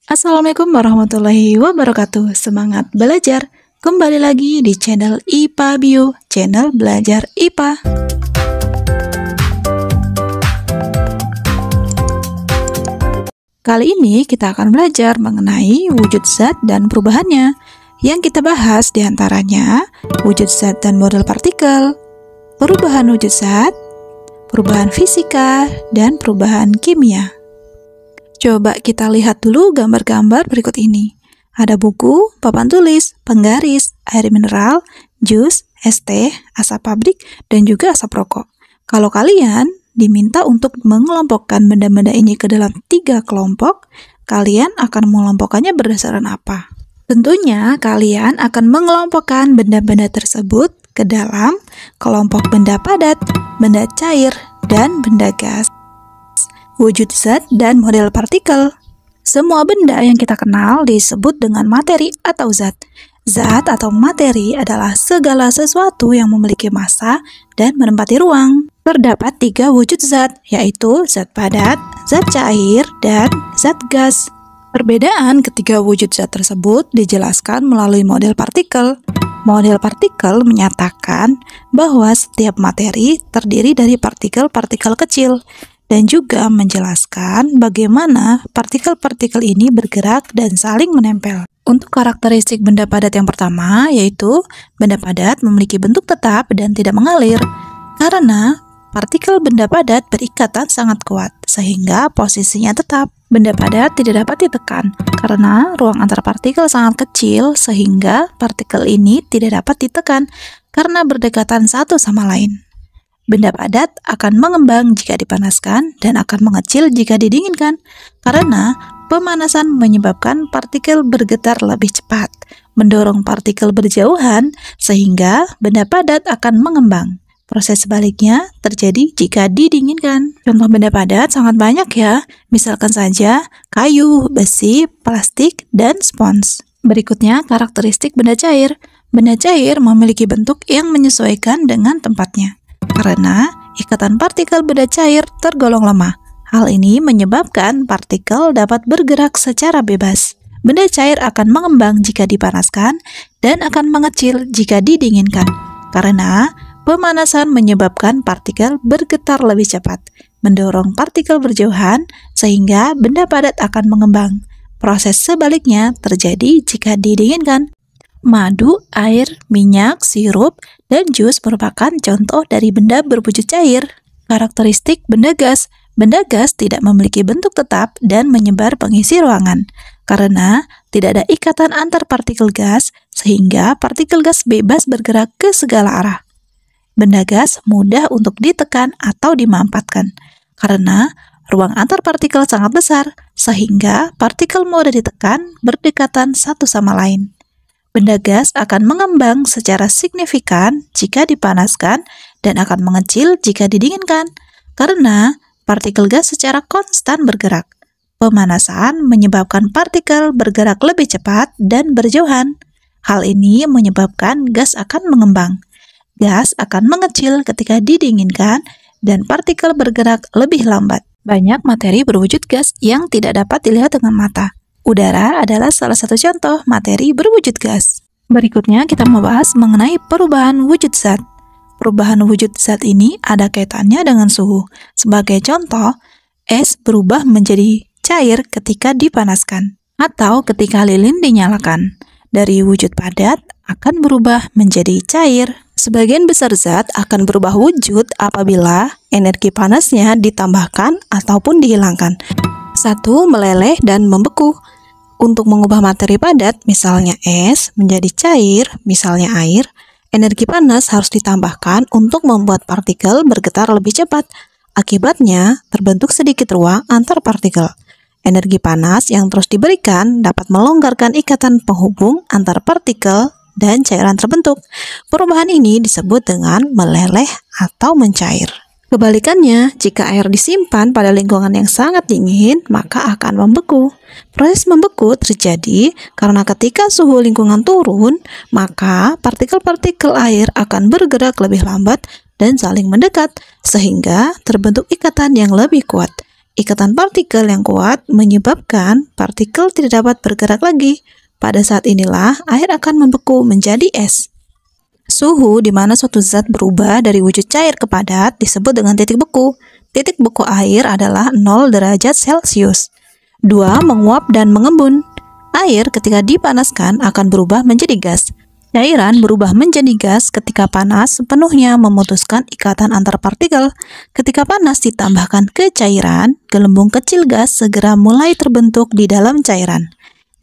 Assalamualaikum warahmatullahi wabarakatuh. Semangat belajar. Kembali lagi di channel IPA Bio, channel belajar IPA. Kali ini kita akan belajar mengenai wujud zat dan perubahannya. Yang kita bahas diantaranya wujud zat dan model partikel, perubahan wujud zat, perubahan fisika, dan perubahan kimia. Coba kita lihat dulu gambar-gambar berikut ini. Ada buku, papan tulis, penggaris, air mineral, jus, es teh, asap pabrik, dan juga asap rokok. Kalau kalian diminta untuk mengelompokkan benda-benda ini ke dalam 3 kelompok, kalian akan mengelompokkannya berdasarkan apa? Tentunya kalian akan mengelompokkan benda-benda tersebut ke dalam kelompok benda padat, benda cair, dan benda gas. Wujud zat dan model partikel. Semua benda yang kita kenal disebut dengan materi atau zat. Zat atau materi adalah segala sesuatu yang memiliki massa dan menempati ruang. Terdapat 3 wujud zat, yaitu zat padat, zat cair, dan zat gas. Perbedaan ketiga wujud zat tersebut dijelaskan melalui model partikel. Model partikel menyatakan bahwa setiap materi terdiri dari partikel-partikel kecil, dan juga menjelaskan bagaimana partikel-partikel ini bergerak dan saling menempel. Untuk karakteristik benda padat yang pertama, yaitu benda padat memiliki bentuk tetap dan tidak mengalir, karena partikel benda padat berikatan sangat kuat, sehingga posisinya tetap. Benda padat tidak dapat ditekan, karena ruang antar partikel sangat kecil, sehingga partikel ini tidak dapat ditekan, karena berdekatan satu sama lain. Benda padat akan mengembang jika dipanaskan dan akan mengecil jika didinginkan, karena pemanasan menyebabkan partikel bergetar lebih cepat, mendorong partikel berjauhan, sehingga benda padat akan mengembang. Proses sebaliknya terjadi jika didinginkan. Contoh benda padat sangat banyak ya, misalkan saja kayu, besi, plastik, dan spons. Berikutnya karakteristik benda cair. Benda cair memiliki bentuk yang menyesuaikan dengan tempatnya, karena ikatan partikel benda cair tergolong lemah. Hal ini menyebabkan partikel dapat bergerak secara bebas. Benda cair akan mengembang jika dipanaskan dan akan mengecil jika didinginkan, karena pemanasan menyebabkan partikel bergetar lebih cepat, mendorong partikel berjauhan, sehingga benda padat akan mengembang. Proses sebaliknya terjadi jika didinginkan. Madu, air, minyak, sirup, dan jus merupakan contoh dari benda berwujud cair. Karakteristik benda gas. Benda gas tidak memiliki bentuk tetap dan menyebar mengisi ruangan, karena tidak ada ikatan antar partikel gas, sehingga partikel gas bebas bergerak ke segala arah. Benda gas mudah untuk ditekan atau dimampatkan, karena ruang antar partikel sangat besar, sehingga partikel mudah ditekan berdekatan satu sama lain. Benda gas akan mengembang secara signifikan jika dipanaskan dan akan mengecil jika didinginkan, karena partikel gas secara konstan bergerak. Pemanasan menyebabkan partikel bergerak lebih cepat dan berjauhan. Hal ini menyebabkan gas akan mengembang. Gas akan mengecil ketika didinginkan dan partikel bergerak lebih lambat. Banyak materi berwujud gas yang tidak dapat dilihat dengan mata. Udara adalah salah satu contoh materi berwujud gas. Berikutnya kita membahas mengenai perubahan wujud zat. Perubahan wujud zat ini ada kaitannya dengan suhu. Sebagai contoh, es berubah menjadi cair ketika dipanaskan atau ketika lilin dinyalakan. Dari wujud padat akan berubah menjadi cair. Sebagian besar zat akan berubah wujud apabila energi panasnya ditambahkan ataupun dihilangkan. 1. Meleleh dan membeku. Untuk mengubah materi padat, misalnya es, menjadi cair, misalnya air, energi panas harus ditambahkan untuk membuat partikel bergetar lebih cepat. Akibatnya, terbentuk sedikit ruang antar partikel. Energi panas yang terus diberikan dapat melonggarkan ikatan penghubung antar partikel dan cairan terbentuk. Perubahan ini disebut dengan meleleh atau mencair. Kebalikannya, jika air disimpan pada lingkungan yang sangat dingin, maka akan membeku. Proses membeku terjadi karena ketika suhu lingkungan turun, maka partikel-partikel air akan bergerak lebih lambat dan saling mendekat, sehingga terbentuk ikatan yang lebih kuat. Ikatan partikel yang kuat menyebabkan partikel tidak dapat bergerak lagi. Pada saat inilah air akan membeku menjadi es. Suhu di mana suatu zat berubah dari wujud cair ke padat disebut dengan titik beku. Titik beku air adalah 0 derajat Celcius. 2. Menguap dan mengembun. Air ketika dipanaskan akan berubah menjadi gas. Cairan berubah menjadi gas ketika panas sepenuhnya memutuskan ikatan antar partikel. Ketika panas ditambahkan ke cairan, gelembung kecil gas segera mulai terbentuk di dalam cairan.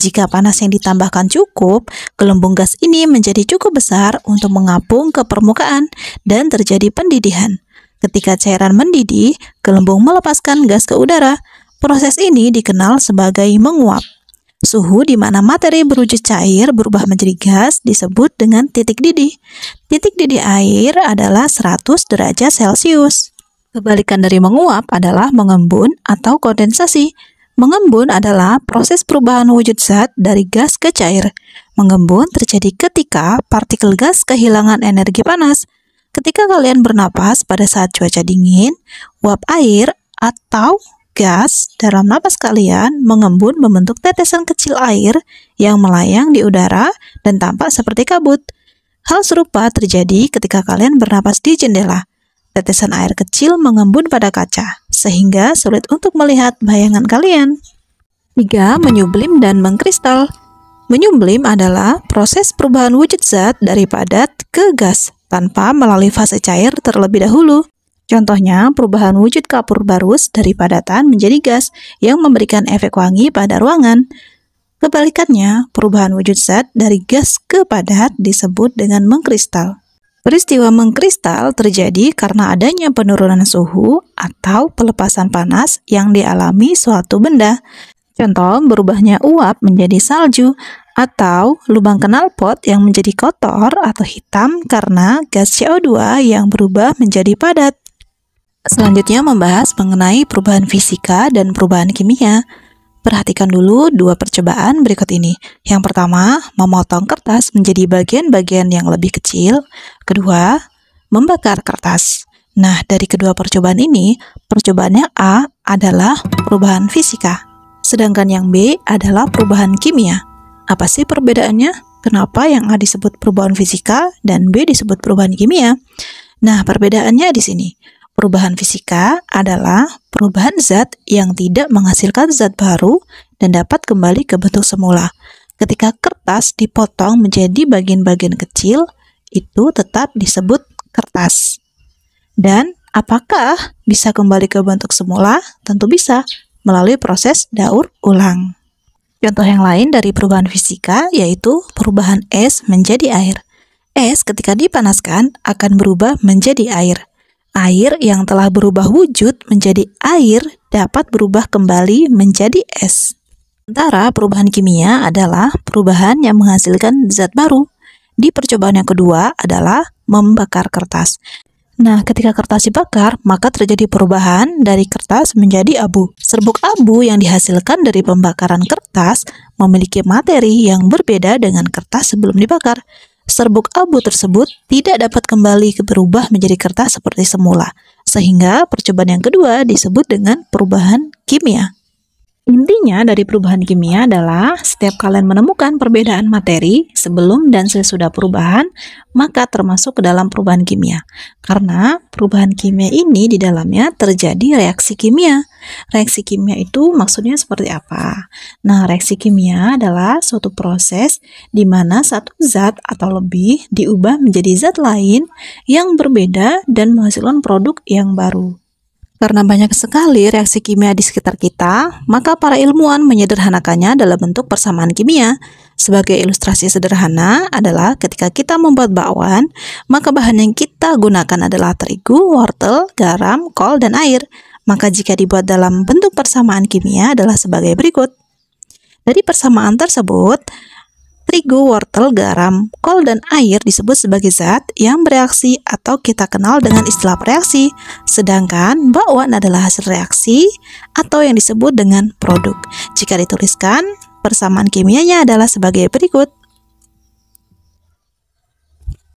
Jika panas yang ditambahkan cukup, gelembung gas ini menjadi cukup besar untuk mengapung ke permukaan dan terjadi pendidihan. Ketika cairan mendidih, gelembung melepaskan gas ke udara. Proses ini dikenal sebagai menguap. Suhu di mana materi berwujud cair berubah menjadi gas disebut dengan titik didih. Titik didih air adalah 100 derajat Celcius. Kebalikan dari menguap adalah mengembun atau kondensasi. Mengembun adalah proses perubahan wujud zat dari gas ke cair. Mengembun terjadi ketika partikel gas kehilangan energi panas. Ketika kalian bernapas pada saat cuaca dingin, uap air atau gas dalam napas kalian mengembun membentuk tetesan kecil air yang melayang di udara dan tampak seperti kabut. Hal serupa terjadi ketika kalian bernapas di jendela. Tetesan air kecil mengembun pada kaca, sehingga sulit untuk melihat bayangan kalian. 3. Menyublim dan mengkristal. Menyublim adalah proses perubahan wujud zat dari padat ke gas tanpa melalui fase cair terlebih dahulu. Contohnya, perubahan wujud kapur barus dari padatan menjadi gas yang memberikan efek wangi pada ruangan. Kebalikannya, perubahan wujud zat dari gas ke padat disebut dengan mengkristal. Peristiwa mengkristal terjadi karena adanya penurunan suhu atau pelepasan panas yang dialami suatu benda. Contoh, berubahnya uap menjadi salju atau lubang knalpot yang menjadi kotor atau hitam karena gas CO2 yang berubah menjadi padat. Selanjutnya membahas mengenai perubahan fisika dan perubahan kimia. Perhatikan dulu dua percobaan berikut ini. Yang pertama, memotong kertas menjadi bagian-bagian yang lebih kecil. Kedua, membakar kertas. Nah, dari kedua percobaan ini, percobaannya A adalah perubahan fisika, sedangkan yang B adalah perubahan kimia. Apa sih perbedaannya? Kenapa yang A disebut perubahan fisika dan B disebut perubahan kimia? Nah, perbedaannya di sini. Perubahan fisika adalah perubahan zat yang tidak menghasilkan zat baru dan dapat kembali ke bentuk semula. Ketika kertas dipotong menjadi bagian-bagian kecil, itu tetap disebut kertas. Dan apakah bisa kembali ke bentuk semula? Tentu bisa, melalui proses daur ulang. Contoh yang lain dari perubahan fisika yaitu perubahan es menjadi air. Es ketika dipanaskan akan berubah menjadi air. Air yang telah berubah wujud menjadi air dapat berubah kembali menjadi es. Sementara perubahan kimia adalah perubahan yang menghasilkan zat baru. Di percobaan yang kedua adalah membakar kertas. Nah, ketika kertas dibakar, maka terjadi perubahan dari kertas menjadi abu. Serbuk abu yang dihasilkan dari pembakaran kertas memiliki materi yang berbeda dengan kertas sebelum dibakar. Serbuk abu tersebut tidak dapat kembali berubah menjadi kertas seperti semula, sehingga percobaan yang kedua disebut dengan perubahan kimia. Intinya dari perubahan kimia adalah setiap kalian menemukan perbedaan materi sebelum dan sesudah perubahan, maka termasuk ke dalam perubahan kimia. Karena perubahan kimia ini di dalamnya terjadi reaksi kimia. Reaksi kimia itu maksudnya seperti apa? Nah, reaksi kimia adalah suatu proses di mana satu zat atau lebih diubah menjadi zat lain yang berbeda dan menghasilkan produk yang baru. Karena banyak sekali reaksi kimia di sekitar kita, maka para ilmuwan menyederhanakannya dalam bentuk persamaan kimia. Sebagai ilustrasi sederhana adalah ketika kita membuat bakwan, maka bahan yang kita gunakan adalah terigu, wortel, garam, kol, dan air. Maka jika dibuat dalam bentuk persamaan kimia adalah sebagai berikut. Dari persamaan tersebut, terigu, wortel, garam, kol, dan air disebut sebagai zat yang bereaksi atau kita kenal dengan istilah reaksi. Sedangkan bakwan adalah hasil reaksi atau yang disebut dengan produk. Jika dituliskan, persamaan kimianya adalah sebagai berikut.